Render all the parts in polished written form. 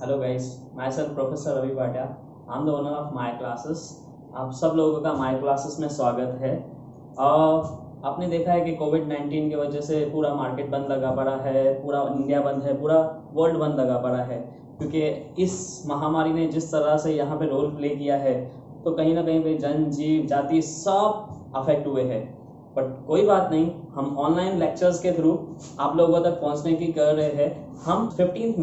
Hello guys, myself professor Ravi Bhatia. I am the owner of my classes. आप सब लोगों का माई क्लासेस में स्वागत है। आपने देखा है कि कोविड-19 की वजह से पूरा मार्केट बंद लगा पड़ा है, पूरा इंडिया बंद है, पूरा वर्ल्ड बंद लगा पड़ा है, क्योंकि इस महामारी ने जिस तरह से यहाँ पे रोल प्ले किया है तो कहीं ना कहीं पे जन जीव जाति सब अफेक्ट हुए हैं। बट कोई बात नहीं, हम ऑनलाइन लेक्चर्स के थ्रू आप लोगों तक पहुँचने की कर रहे हैं। हम 15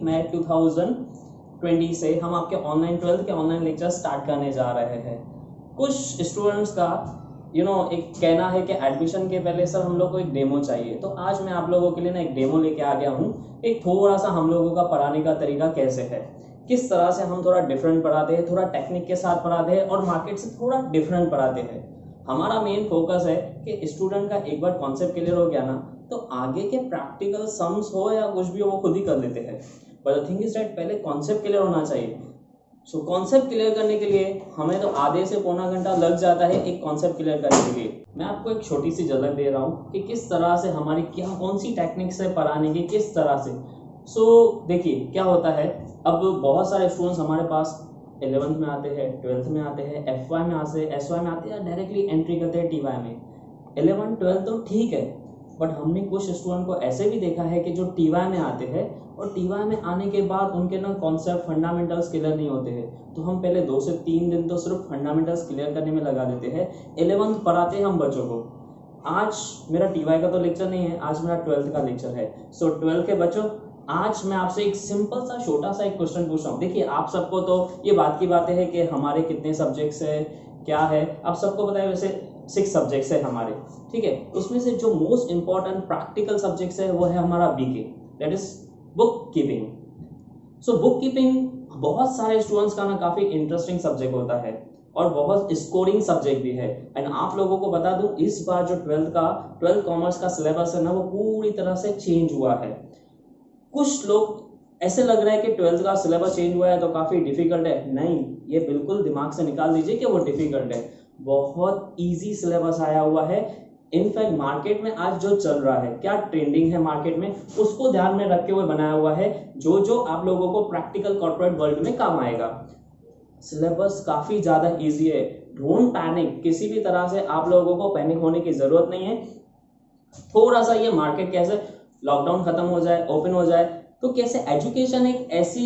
मई 2020 से हम आपके ऑनलाइन 12th के ऑनलाइन लेक्चर स्टार्ट करने जा रहे हैं। कुछ स्टूडेंट्स का एक कहना है कि एडमिशन के पहले सर हम लोग को एक डेमो चाहिए, तो आज मैं आप लोगों के लिए ना एक डेमो लेके आ गया हूँ। एक थोड़ा सा हम लोगों का पढ़ाने का तरीका कैसे है, किस तरह से हम थोड़ा डिफरेंट पढ़ाते हैं, थोड़ा टेक्निक के साथ पढ़ाते हैं और मार्केट से थोड़ा डिफरेंट पढ़ाते हैं। हमारा मेन फोकस है कि स्टूडेंट का एक बार कॉन्सेप्ट क्लियर हो गया ना, तो आगे के प्रैक्टिकल सम्स हो या कुछ भी हो वो खुद ही कर लेते हैं। But the thing is that पहले कॉन्सेप्ट क्लियर होना चाहिए। सो कॉन्सेप्ट क्लियर करने के लिए हमें तो आधे से पौना घंटा लग जाता है एक कॉन्सेप्ट क्लियर करने के लिए। मैं आपको एक छोटी सी झलक दे रहा हूँ कि किस तरह से हमारी कौन सी टेक्निक्स है पढ़ाने की, किस तरह से। देखिए क्या होता है, अब बहुत सारे स्टूडेंट्स हमारे पास 11th में आते हैं, 12th में आते हैं, FY में आते हैं, SY में आते हैं, डायरेक्टली एंट्री करते हैं TY में। 11 12 तो ठीक है, बट हमने कुछ स्टूडेंट को ऐसे भी देखा है कि जो TY में आते हैं और TY में आने के बाद उनके ना कॉन्सेप्ट फंडामेंटल्स क्लियर नहीं होते हैं, तो हम पहले 2 से 3 दिन तो सिर्फ फंडामेंटल्स क्लियर करने में लगा देते हैं। 11th पढ़ाते हैं हम बच्चों को। आज मेरा TY का तो लेक्चर नहीं है, आज मेरा 12th का लेक्चर है। 12th के बच्चों, आज मैं आपसे एक सिंपल सा छोटा सा एक क्वेश्चन पूछ रहा हूँ। देखिए आप सबको तो ये बात की बातें है कि हमारे कितने सब्जेक्ट्स है, क्या है, आप सबको पता है। वैसे 6 सब्जेक्ट्स है हमारे, ठीक है। उसमें से जो मोस्ट इंपॉर्टेंट प्रैक्टिकल सब्जेक्ट्स है वो है हमारा BK, that is book keeping. Book keeping बहुत सारे स्टूडेंट्स का ना काफी इंटरेस्टिंग सब्जेक्ट होता है और बहुत स्कोरिंग सब्जेक्ट भी है। एंड आप लोगों को बता दूं, इस बार जो 12th कॉमर्स का सिलेबस है ना, वो पूरी तरह से चेंज हुआ है। कुछ लोग ऐसे लग रहा है कि 12th का सिलेबस चेंज हुआ है तो काफी डिफिकल्ट है। नहीं, ये बिल्कुल दिमाग से निकाल दीजिए कि वो डिफिकल्ट है। बहुत इजी सिलेबस आया हुआ है। इनफैक्ट मार्केट में आज जो चल रहा है, क्या ट्रेंडिंग है मार्केट में, उसको ध्यान में रखते हुए बनाया हुआ है, जो आप लोगों को प्रैक्टिकल कॉर्पोरेट वर्ल्ड में काम आएगा। सिलेबस काफी ज्यादा इजी है। डोंट पैनिक, किसी भी तरह से आप लोगों को पैनिक होने की जरूरत नहीं है। थोड़ा सा ये मार्केट कैसे लॉकडाउन खत्म हो जाए, ओपन हो जाए, तो कैसे एजुकेशन एक ऐसी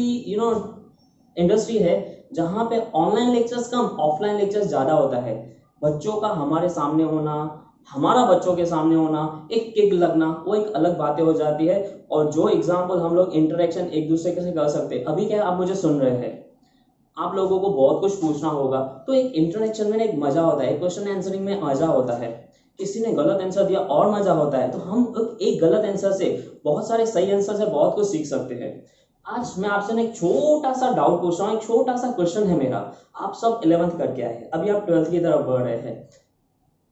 इंडस्ट्री है जहां पे ऑनलाइन लेक्चर्स कम, ऑफलाइन लेक्चर्स ज्यादा होता है। बच्चों का हमारे सामने होना, हमारा बच्चों के सामने होना, एक किक लगना, वो एक अलग बातें हो जाती है। और जो एग्जाम्पल हम लोग इंटरेक्शन एक दूसरे से कर सकते हैं, अभी क्या आप मुझे सुन रहे हैं, आप लोगों को बहुत कुछ पूछना होगा, तो एक इंटरेक्शन में एक मजा होता है, एक क्वेश्चन आंसरिंग में मजा होता है। किसी ने गलत आंसर दिया और मजा होता है, तो हम एक गलत आंसर से बहुत सारे सही आंसर से बहुत कुछ सीख सकते हैं। आज मैं आपसे ना एक छोटा सा डाउट पूछ रहा हूँ, एक छोटा सा क्वेश्चन है मेरा। आप सब 11th करके आए हैं, अभी आप 12th की तरफ बढ़ रहे हैं।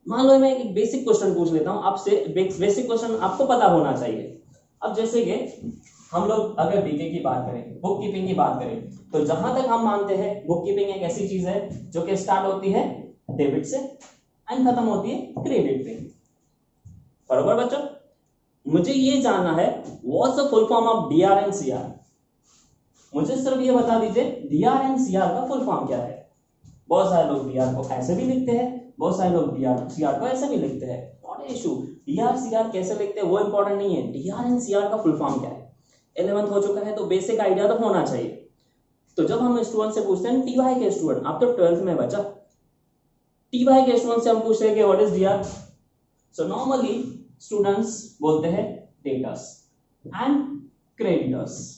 मान लो मैं एक बेसिक क्वेश्चन पूछ लेता हूँ आपसे। बेसिक क्वेश्चन आपको पता होना चाहिए। अब जैसे कि हम लोग अगर BK की बात करें, बुक कीपिंग की बात करें, तो जहां तक हम मानते हैं बुक कीपिंग एक ऐसी चीज है जो कि स्टार्ट होती है डेबिट से एंड खत्म होती है क्रेडिट पे। बरोबर बच्चों, मुझे ये जानना है what's the full form of DR and CR। मुझे सिर्फ ये बता दीजिए DR एंड CR का फुल फॉर्म क्या है। बहुत सारे लोग DR को ऐसे भी लिखते हैं, बहुत सारे लोग CR को ऐसे भी लिखते हैं। Not an issue, DR CR कैसे लिखते हैं वो इंपॉर्टेंट नहीं है। DR एंड CR का फुल फॉर्म क्या है। 11th हो चुका है तो बेसिक आइडिया तो होना चाहिए। तो जब हम स्टूडेंट से पूछते हैं, TY के स्टूडेंट, आप तो 12th में बचा, TY के स्टूडेंट से हम पूछते हैं कि what is DR। So normally students बोलते हैं डेटर्स एंड क्रेडिटर्स।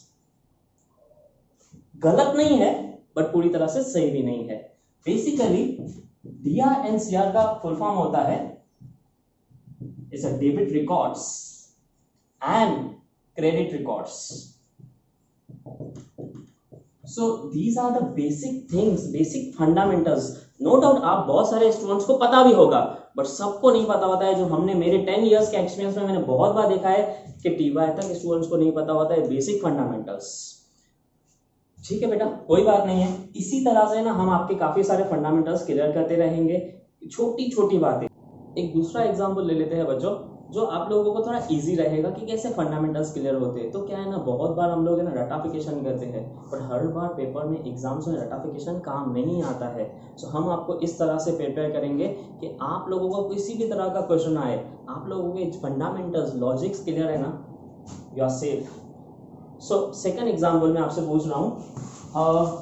गलत नहीं है बट पूरी तरह से सही भी नहीं है। बेसिकली DR एंड CR का फुल फॉर्म होता है it's a debit records and credit records. So these are the basic things, basic fundamentals. No doubt आप बहुत सारे स्टूडेंट्स को पता भी होगा, बट सबको नहीं पता होता है। जो हमने मेरे 10 इयर्स के एक्सपीरियंस में मैंने बहुत बार देखा है कि TY तक स्टूडेंट्स को नहीं पता होता है बेसिक फंडामेंटल्स। ठीक है बेटा, कोई बात नहीं है। इसी तरह से ना हम आपके काफी सारे फंडामेंटल्स क्लियर करते रहेंगे, छोटी छोटी बातें। एक दूसरा एग्जाम्पल ले लेते हैं बच्चों। जो आप लोगों को थोड़ा इजी रहेगा कि कैसे फंडामेंटल्स क्लियर होते हैं। तो क्या है ना, बहुत बार हम लोग है ना रटाफिकेशन करते हैं, पर हर बार पेपर में एग्जाम्स में रटाफिकेशन काम नहीं आता है। तो हम आपको इस तरह से प्रिपेयर करेंगे कि आप लोगों को किसी भी तरह का क्वेश्चन आए, आप लोगों के फंडामेंटल्स लॉजिक्स क्लियर है ना, you are safe. So second example मैं आपसे पूछ रहा हूँ,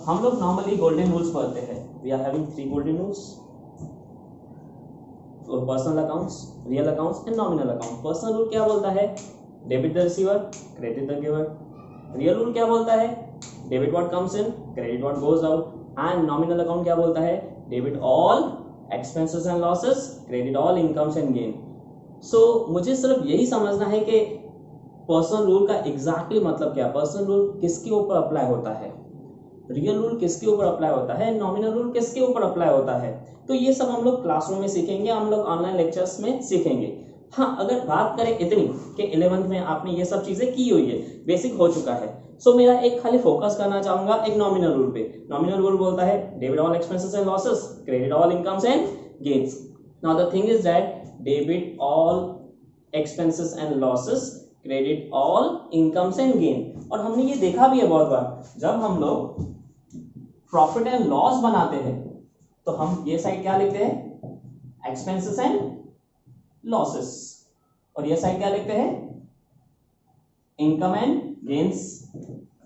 हम लोग नॉर्मली गोल्डन रूल्स पढ़ते हैं। We are having 3 golden rules, personal accounts, real accounts and nominal account. Personal rule क्या बोलता है? Debit the receiver, credit the giver. Real rule क्या बोलता है? Debit what comes in, credit what goes out. And nominal account क्या बोलता है? Debit all expenses and losses, credit all incomes and gain. So मुझे सिर्फ यही समझना है कि पर्सनल रूल का एग्जैक्टली मतलब क्या, पर्सनल रूल किसके ऊपर अप्लाई होता है, रियल रूल किसके ऊपर अप्लाई होता है, नॉमिनल रूल किसके ऊपर अप्लाई होता है। तो ये सब हम लोग क्लासरूम में सीखेंगे, हम लोग ऑनलाइन लेक्चर्स में सीखेंगे। हाँ, अगर बात करें इतनी कि 11th में आपने ये सब चीजें की हुई है, बेसिक हो चुका है, सो मेरा एक खाली फोकस करना चाहूंगा एक नॉमिनल रूल पे। नॉमिनल रूल बोलता है debit all expenses and losses, credit all incomes and gains. Now the thing is that debit all expenses and losses, credit all incomes and gain. और हमने ये देखा भी है बहुत बार, जब हम लोग प्रॉफिट एंड लॉस बनाते हैं तो हम ये साइड क्या लिखते हैं? एक्सपेंसेस एंड लॉसेस, और ये साइड क्या लिखते हैं? Income and gains.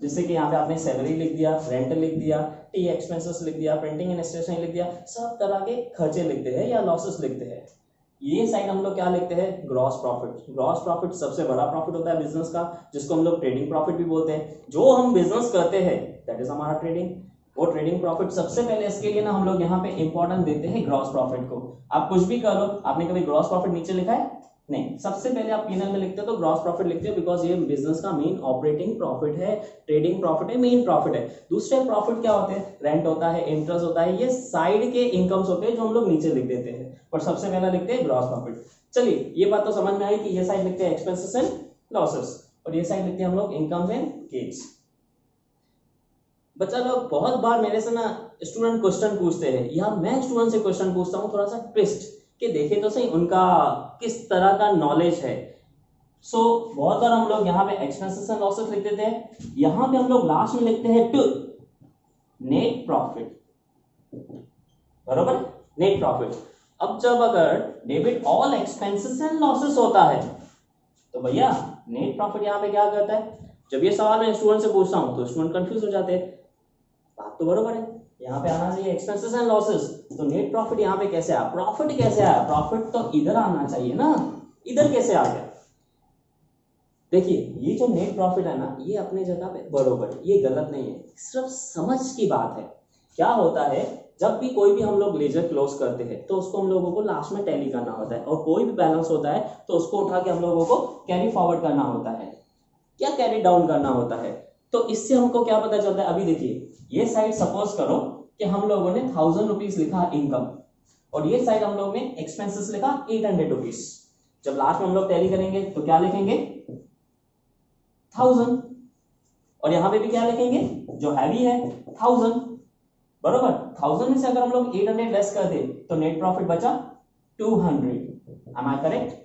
जैसे कि यहाँ पे आपने सैलरी लिख दिया, रेंट लिख दिया, टी एक्सपेंसेस लिख दिया, प्रिंटिंग एंड स्टेशनरी लिख दिया, सब तरह के खर्चे लिखते हैं या लॉसेस लिखते हैं। ये साइड हम लोग क्या लिखते हैं? Gross profit. ग्रॉस प्रॉफिट सबसे बड़ा प्रॉफिट होता है बिजनेस का, जिसको हम लोग ट्रेडिंग प्रॉफिट भी बोलते हैं। जो हम बिजनेस करते हैं दैट इज हमारा ट्रेडिंग, वो ट्रेडिंग प्रॉफिट सबसे पहले इसके लिए ना हम लोग यहाँ पे इंपॉर्टेंट देते हैं ग्रॉस प्रॉफिट को। आप कुछ भी कर लो, आपने कभी ग्रॉस प्रॉफिट नीचे लिखा है? नहीं, सबसे पहले आप पीएनएल में लिखते हो तो ग्रॉस प्रॉफिट लिखते हो, बिकॉज ये बिजनेस का मेन ऑपरेटिंग प्रॉफिट है, ट्रेडिंग प्रॉफिट है, मेन प्रॉफिट है। दूसरे प्रॉफिट क्या होते हैं? रेंट होता है, इंटरेस्ट होता है, ये साइड के इनकम्स होते हैं जो हम लोग नीचे लिख देते हैं, पर सबसे पहले लिखते हैं ग्रॉस प्रॉफिट। चलिए, ये बात तो समझ में आई कि ये साइड लिखते हैं एक्सपेंसेस एंड लॉसेस, और ये साइड लिखते हैं हम लोग इनकम्स एंड गेन्स। बच्चा लोग बहुत बार मेरे से ना स्टूडेंट क्वेश्चन पूछते हैं, या मैं स्टूडेंट से क्वेश्चन पूछता हूँ, थोड़ा सा ट्विस्ट कि देखे तो सही उनका किस तरह का नॉलेज है। सो बहुत बार हम लोग यहाँ पे एक्सपेंसेस एंड लॉसेस लिख देते हैं, यहाँ पे हम लोग लास्ट में लिखते हैं टू नेट प्रॉफिट, बरोबर, नेट प्रॉफिट। अब जब अगर debit all expenses and losses होता है तो भैया नेट प्रॉफिट यहाँ पे क्या करता है? जब ये सवाल मैं स्टूडेंट से पूछता हूँ तो स्टूडेंट कंफ्यूज हो जाते हैं, बात तो बरोबर है, यहाँ पे आना चाहिए एक्सपेंसेस एंड लॉसेस, तो नेट प्रॉफिट यहाँ पे कैसे आया? प्रॉफिट कैसे आया? प्रॉफिट तो इधर आना चाहिए ना, इधर कैसे आ गया? देखिए, ये जो नेट प्रॉफिट है ना, ये अपने जगह पे बरोबर है, ये गलत नहीं है, सिर्फ समझ की बात है। क्या होता है, जब भी कोई भी हम लोग लेजर क्लोज करते हैं तो उसको हम लोगों को लास्ट में टैली करना होता है, और कोई भी बैलेंस होता है तो उसको उठा के हम लोगों को कैरी फॉरवर्ड करना होता है या कैरी डाउन करना होता है। तो इससे हमको क्या पता चलता है? अभी देखिए, ये साइड सपोज करो कि हम लोगों ने 1000 रुपीज लिखा इनकम, और ये साइड हम लोग ने एक्सपेंसेस लिखा 800 रुपीज। जब लास्ट में हम लोग टैली करेंगे तो क्या लिखेंगे? 1000, और यहां पे भी क्या लिखेंगे? जो हैवी है 1000, बरोबर। 1000 में से अगर हम लोग 800 लेस कर दे तो नेट प्रॉफिट बचा 200। M I correct?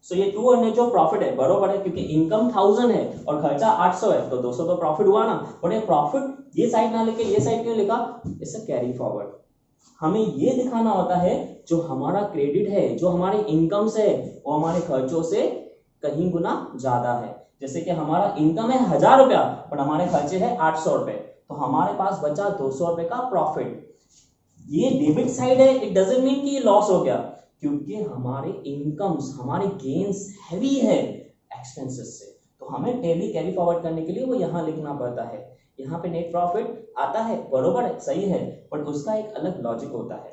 सो ये 200 जो प्रॉफिट है बरोबर है, क्योंकि इनकम 1000 है और खर्चा 800 है, तो 200 तो प्रॉफिट हुआ ना। और ये प्रॉफिट ये साइड ना लिखे ये साइड क्यों लिखा? इससे कैरी फॉरवर्ड हमें ये दिखाना होता है जो हमारा क्रेडिट है, जो हमारे इनकम से, वो हमारे खर्चों से कहीं गुना ज्यादा है। जैसे कि हमारा इनकम है 1000 रुपया, पर हमारे खर्चे है 800 रुपए, तो हमारे पास बचा 200 रुपए का प्रॉफिट। ये डेबिट साइड है, इट डजंट मीन कि ये लॉस हो गया, क्योंकि हमारे इनकम्स, हमारे गेन्स हैवी है एक्सपेंसेस से, तो हमें टैली कैरी फॉरवर्ड करने के लिए वो यहाँ लिखना पड़ता है। यहाँ पे नेट प्रॉफिट आता है, बरोबर है, सही है, बट उसका एक अलग लॉजिक होता है।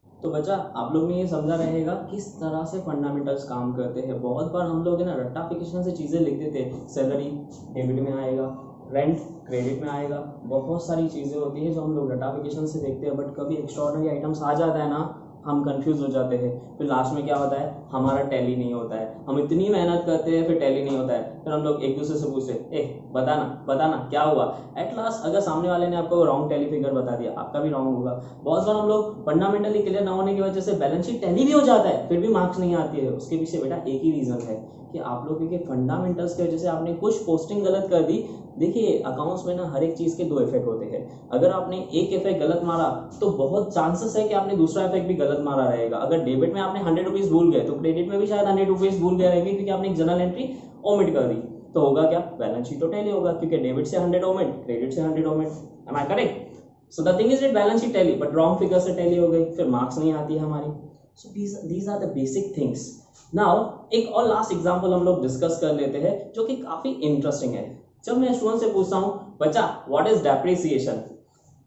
तो बच्चा, आप लोग ने ये समझा रहेगा किस तरह से फंडामेंटल्स काम करते हैं। बहुत बार हम लोग है ना रट्टाफिकेशन से चीज़ें लिख देते हैं, सैलरी डेबिट में आएगा, रेंट क्रेडिट में आएगा, बहुत सारी चीज़ें होती है जो हम लोग रट्टाफिकेशन से देखते हैं, बट कभी एक्स्ट्राऑर्डिनरी आइटम्स आ जाता है ना, हम कंफ्यूज हो जाते हैं। फिर लास्ट में क्या होता है? हमारा टैली नहीं होता है, हम इतनी मेहनत करते हैं फिर टैली नहीं होता है, फिर हम लोग एक दूसरे से पूछते हैं, बताना क्या हुआ। एट लास्ट अगर सामने वाले ने आपको रॉन्ग टैली फिगर बता दिया, आपका भी रॉन्ग होगा। बहुत बार हम लोग फंडामेंटली क्लियर ना होने की वजह से बैलेंस शीट टैली भी हो जाता है, फिर भी मार्क्स नहीं आती है। उसके पीछे बेटा एक ही रीजन है कि आप लोगों के फंडामेंटल्स की वजह से आपने कुछ पोस्टिंग गलत कर दी। देखिए अकाउंट्स में ना हर एक चीज के दो इफेक्ट होते हैं। अगर आपने एक इफेक्ट गलत मारा तो बहुत चांसेस है कि आपने दूसरा इफेक्ट भी गलत मारा रहेगा। अगर डेबिट में आपने 100 रुपीज भूल गए तो क्रेडिट में भी शायद 100 रुपीज भूल गए रहेंगे, क्योंकि आपने एक जनरल एंट्री ओमिट कर दी। तो होगा क्या, बैलेंस शीट तो टैली होगा, क्योंकि डेबिट से 100 ओमिट, क्रेडिट से 100 omit. Am I correct? So the thing is that balance sheet tally but wrong figure से टैली हो गई, फिर मार्क्स नहीं आती है हमारी। So these are the basic things. Now एक और लास्ट एग्जांपल हम लोग डिस्कस कर लेते हैं जो कि काफी इंटरेस्टिंग है। जब मैं स्टूडेंट से पूछता हूं बच्चा व्हाट इज डेप्रिसिएशन,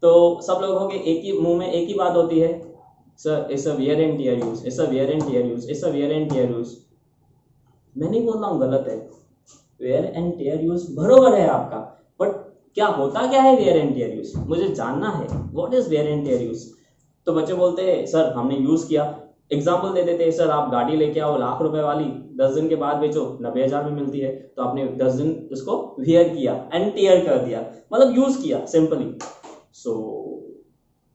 तो सब लोगों के एक ही मुंह में एक ही बात होती है, sir it's a weird and tear use, it's a weird and tear use, it's a weird and tear use. मैं नहीं बोल रहा हूं गलत है, वेयर एंड टेयर यूज बरोबर है आपका, बट क्या होता क्या है वेयर एंड टेयर यूज, मुझे जानना है। What is wear and tear use? तो बच्चे बोलते हैं सर हमने यूज किया। एग्जाम्पल दे देते हैं, सर आप गाड़ी लेके आओ लाख रुपए वाली, 10 दिन के बाद बेचो 90,000 में मिलती है, तो आपने 10 दिन उसको वियर किया एंड टेयर कर दिया, मतलब यूज किया सिंपली। सो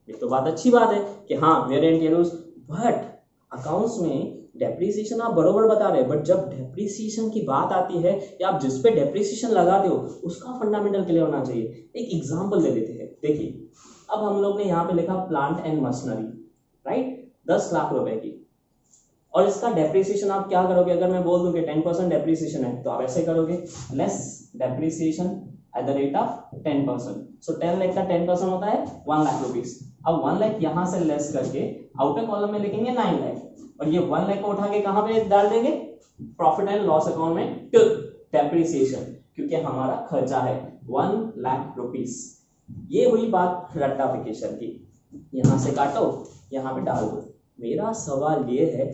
ये तो बात अच्छी बात है कि हाँ wear and tear use, but accounts में डेप्रिसिएशन आप बरोबर बता रहे हैं, बट जब डेप्रिसिएशन की बात आती है या आप जिस पे डेप्रिसिएशन लगाते हो उसका फंडामेंटल क्लियर होना चाहिए। एक एग्जांपल ले लेते हैं। देखिए अब हम लोग ने यहाँ पे लिखा plant and machinery, right, 10 lakh रुपए की, और इसका डेप्रिसिएशन आप क्या करोगे? अगर मैं बोल दूं कि 10% डेप्रिसिएशन है तो आप ऐसे करोगे, less depreciation at the rate of 10%। सो 10 लाख का 10% होता है 1 लाख रुपीज। अब 1 लाख यहां से लेस करके आउटर कॉलम में लिखेंगे 9 लाख, और ये 1 लाख को उठा के कहां पे डाल देंगे? प्रॉफिट एंड लॉस अकाउंट में, डेप्रिसिएशन, क्योंकि हमारा खर्चा है 1 लाख रुपीस। ये हुई बात रेक्टिफिकेशन की। यहां से काटो, यहां पे डाल दो। मेरा सवाल ये है,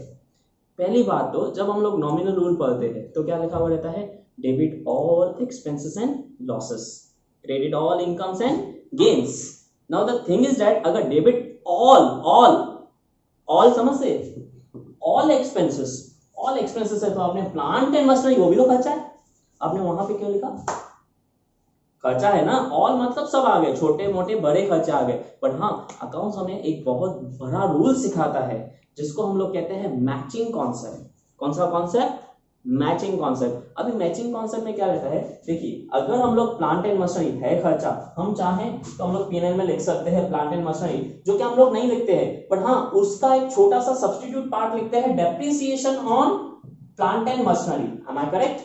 पहली बात तो जब हम लोग नॉमिनल रूल पढ़ते हैं तो क्या लिखा हुआ रहता है? Debit all expenses and losses, credit all incomes and gains. Now the thing is that अगर डेबिट ऑल समझते, ऑल एक्सपेंसेस है तो आपने प्लांट एंड मशीनरी वो भी तो खर्चा है, आपने वहां पे क्यों लिखा? खर्चा है ना, ऑल मतलब सब आ गए, छोटे मोटे बड़े खर्चे आ गए। बट हाँ अकाउंट्स हमें एक बहुत बड़ा रूल सिखाता है जिसको हम लोग कहते हैं मैचिंग कॉन्सेप्ट। कौन सा कॉन्सेप्ट? Matching concept. अभी मैचिंग कॉन्सेप्ट में क्या रहता है? देखिए अगर हम लोग प्लांट एंड मशीनरी है खर्चा, हम चाहें तो हम लोग पीएनएल में लिख सकते हैं प्लांट एंड मशीनरी, जो कि हम लोग नहीं लिखते हैं, बट हाँ उसका एक छोटा सा सब्स्टिट्यूट पार्ट लिखते हैं, depreciation on plant and machinery. Am I correct?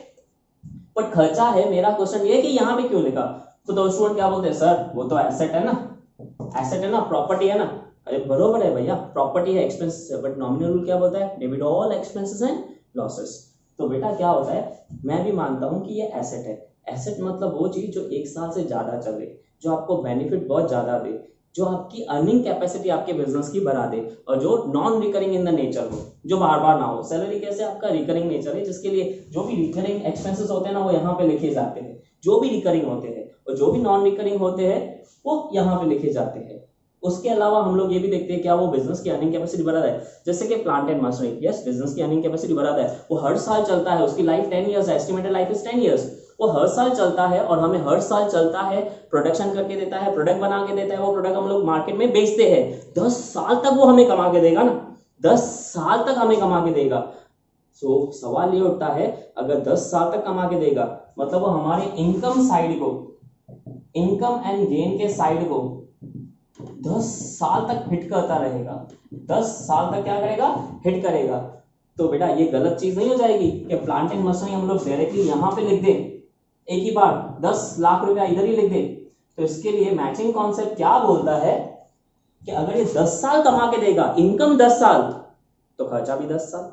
But खर्चा है। मेरा क्वेश्चन ये कि यहाँ पे क्यों लिखा? तो स्टूडेंट क्या बोलते हैं, सर वो तो एसेट है ना, एसेट है ना, प्रॉपर्टी है ना। अरे बरोबर है भैया, प्रॉपर्टी है, एक्सपेंसेस है, बट नॉमिनल रूल क्या बोलता है? Debit all expenses and losses. तो बेटा क्या होता है, मैं भी मानता हूं कि ये एसेट है। एसेट मतलब वो चीज जो 1 साल से ज्यादा चले, जो आपको बेनिफिट बहुत ज्यादा दे, जो आपकी अर्निंग कैपेसिटी आपके बिजनेस की बढ़ा दे, और जो non recurring in the nature हो, जो बार बार ना हो। सैलरी कैसे आपका रिकरिंग नेचर है, जिसके लिए जो भी रिकरिंग एक्सपेंसेस होते हैं ना वो यहाँ पे लिखे जाते हैं, जो भी रिकरिंग होते हैं, और जो भी नॉन रिकरिंग होते हैं वो यहाँ पे लिखे जाते हैं। उसके अलावा हम लोग ये भी देखते हैं क्या वो बिजनेस की अर्निंग कैपेसिटी बढ़ाता है। जैसे कि plant and machinery, yes business की अर्निंग कैपेसिटी बढ़ाता है, वो हर साल चलता है, उसकी लाइफ 10 ईयर्स है, एस्टिमेटेड लाइफ इज 10 ईयर्स। वो हर साल चलता है और हमें हर साल चलता है, प्रोडक्शन करके देता है, प्रोडक्ट बना के देता है, वो प्रोडक्ट हम लोग मार्केट में बेचते हैं। 10 साल तक वो हमें कमा के देगा ना, 10 साल तक हमें कमा के देगा। सो सवाल ये उठता है, अगर 10 साल तक कमा के देगा मतलब वो हमारे इनकम साइड को, इनकम एंड गेन के साइड को 10 साल तक हिट करता रहेगा, 10 साल तक क्या करेगा? हिट करेगा। तो बेटा ये गलत चीज नहीं हो जाएगी कि प्लांट एंड मशीनरी हम लोग डायरेक्टली यहां पे लिख दें, एक ही बार 10 लाख रुपया इधर ही लिख दें? तो इसके लिए मैचिंग कॉन्सेप्ट क्या बोलता है कि अगर ये 10 साल कमा के देगा, इनकम 10 साल तो खर्चा भी 10 साल,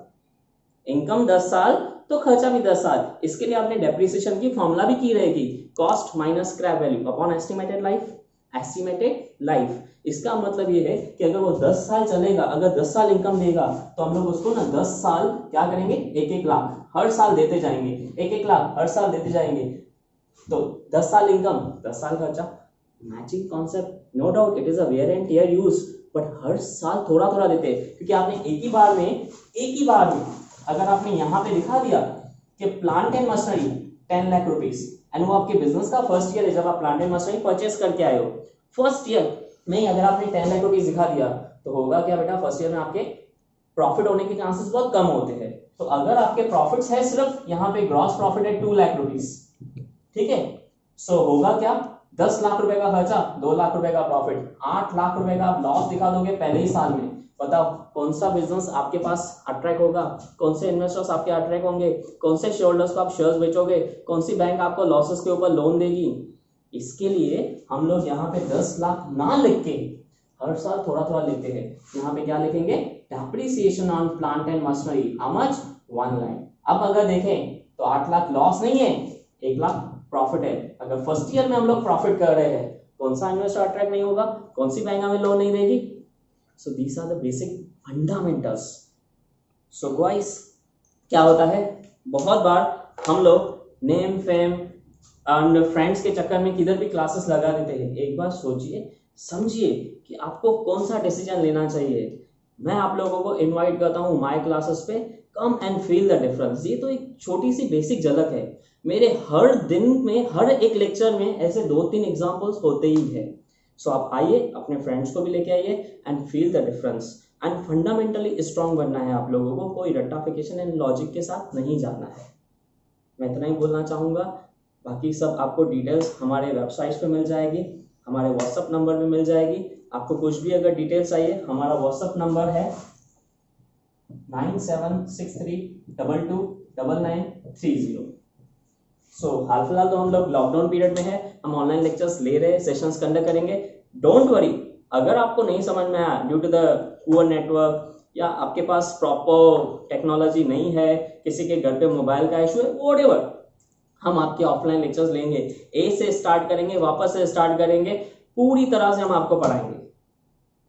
इनकम 10 साल तो खर्चा भी 10 साल। इसके लिए आपने डेप्रिसिएशन की फॉर्मूला भी की रहेगी, cost minus scrap value upon estimated life, estimated life. इसका मतलब ये है कि अगर वो 10 साल चलेगा, अगर 10 साल इनकम देगा तो हम लोग उसको ना 10 साल क्या करेंगे? 1-1 लाख हर साल देते जाएंगे, 1-1 लाख हर साल देते जाएंगे। तो 10 साल इनकम, 10 साल खर्चा। Matching concept, no doubt it is a wear and tear use, but हर साल थोड़ा थोड़ा देते हैं, क्योंकि आपने एक ही बार में अगर आपने यहां पे दिखा दिया कि plant and machinery 10 lakh rupees and वो आपके बिजनेस का फर्स्ट ईयर है जब आप प्लांट एंड मशीनरी परचेस करके आए हो। फर्स्ट ईयर में अगर आपने 10 लाख रुपीज दिखा दिया तो होगा क्या बेटा, फर्स्ट ईयर में आपके प्रॉफिट होने के चांसेस बहुत कम होते हैं। तो अगर आपके प्रॉफिट्स है सिर्फ यहाँ पे ग्रॉस प्रॉफिट है 2 लाख रुपीज, ठीक है, सो होगा क्या, 10 लाख रुपए का खर्चा, 2 लाख रुपए का प्रॉफिट, 8 लाख रुपए का आप लॉस दिखा दोगे पहले ही साल में। बताओ कौन सा बिजनेस आपके पास अट्रैक्ट होगा, कौन से इन्वेस्टर्स आपके अट्रैक्ट होंगे, कौन से शेयर होल्डर्स को आप शेयर्स बेचोगे, कौन सी बैंक आपको लॉसेस के ऊपर लोन देगी। इसके लिए हम लोग यहाँ पे 10 लाख ना लिख के हर साल थोड़ा थोड़ा लेते हैं। यहाँ पे क्या लिखेंगे, depreciation on plant and machinery how much, 1 lakh. अब अगर देखें तो 8 लाख लॉस नहीं है, 1 लाख प्रॉफिट है। अगर फर्स्ट ईयर में हम लोग प्रॉफिट कर रहे हैं, कौन सा इन्वेस्टर अट्रैक्ट नहीं होगा, कौन सी बैंक हमें लोन नहीं देगी। So these are the basic fundamentals. So guys क्या होता है, बहुत बार हम लोग नेम फेम एंड फ्रेंड्स के चक्कर में किधर भी क्लासेस लगा देते हैं। एक बार सोचिए समझिए कि आपको कौन सा डिसीजन लेना चाहिए। मैं आप लोगों को इनवाइट करता हूँ माय क्लासेस पे, come and feel the difference. ये तो एक छोटी सी बेसिक झलक है, मेरे हर दिन में हर एक लेक्चर में ऐसे 2-3 एग्जांपल्स होते ही है। सो आप आइए, अपने फ्रेंड्स को भी लेके आइए and feel the difference. And fundamentally strong बनना है आप लोगों को, कोई रट्टाफिकेशन एंड लॉजिक के साथ नहीं जाना है। मैं इतना ही बोलना चाहूँगा, बाकी सब आपको डिटेल्स हमारे वेबसाइट पे मिल जाएगी, हमारे व्हाट्सअप नंबर पे मिल जाएगी। आपको कुछ भी अगर डिटेल्स चाहिए, हमारा व्हाट्सअप नंबर है 9763229930। सो हाल फिलहाल तो हम लोग लॉकडाउन पीरियड में है, हम ऑनलाइन लेक्चर्स ले रहे हैं, सेशंस कंडक्ट करेंगे। डोंट वरी, अगर आपको नहीं समझ में आया due to the poor network या आपके पास प्रॉपर टेक्नोलॉजी नहीं है, किसी के घर पे मोबाइल का इशू है, व्हाटएवर, हम आपके ऑफलाइन लेक्चर्स लेंगे, ए से स्टार्ट करेंगे, वापस से स्टार्ट करेंगे, पूरी तरह से हम आपको पढ़ाएंगे।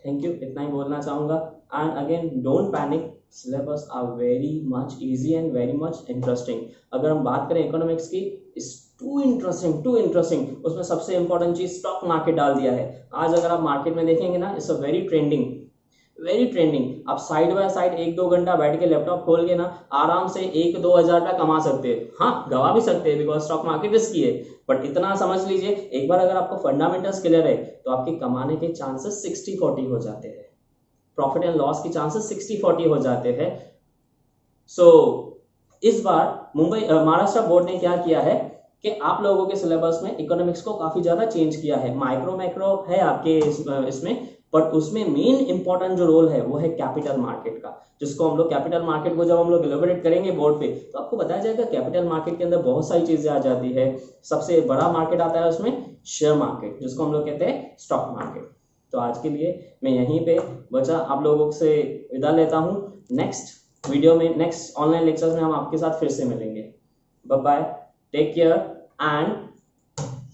थैंक यू, इतना ही बोलना चाहूँगा। And again don't panic, syllabus are very much easy and very much interesting. अगर हम बात करें इकोनॉमिक्स की, इज टू इंटरेस्टिंग। उसमें सबसे इंपॉर्टेंट चीज स्टॉक मार्केट डाल दिया है। आज अगर आप मार्केट में देखेंगे ना, इट्स अ वेरी ट्रेंडिंग। आप साइड बाय साइड 1-2 घंटा बैठ के लैपटॉप खोल के ना आराम से 1-2 हज़ार रुपया कमा सकते हैं। हाँ, गवा भी सकते हैं बिकॉज स्टॉक मार्केट रिस्की है, बट इतना समझ लीजिए, एक बार अगर आपको फंडामेंटल्स क्लियर है तो आपके कमाने के चांसेस 60-40 हो जाते हैं, प्रॉफिट एंड लॉस के चांसेस 60-40 हो जाते हैं। सो इस बार महाराष्ट्र बोर्ड ने क्या किया है कि आप लोगों के सिलेबस में इकोनॉमिक्स को काफी ज्यादा चेंज किया है। मैक्रो है आपके इसमें, बट उसमें मेन इंपॉर्टेंट जो रोल है वो है कैपिटल मार्केट का, जिसको हम लोग कैपिटल मार्केट को जब हम लोग एलोबरेट करेंगे बोर्ड पे तो आपको बताया जाएगा कैपिटल मार्केट के अंदर बहुत सारी चीजें आ जाती है। सबसे बड़ा मार्केट आता है उसमें शेयर मार्केट, जिसको हम लोग कहते हैं स्टॉक मार्केट। तो आज के लिए मैं यहीं पे बचा आप लोगों से विदा लेता हूँ। नेक्स्ट वीडियो में, नेक्स्ट ऑनलाइन लेक्चर्स में हम आपके साथ फिर से मिलेंगे। Bye bye, take care and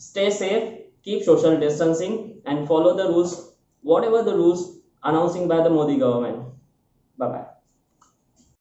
stay safe, keep social distancing and follow the rules, whatever the rules announcing by the Modi government. Bye bye.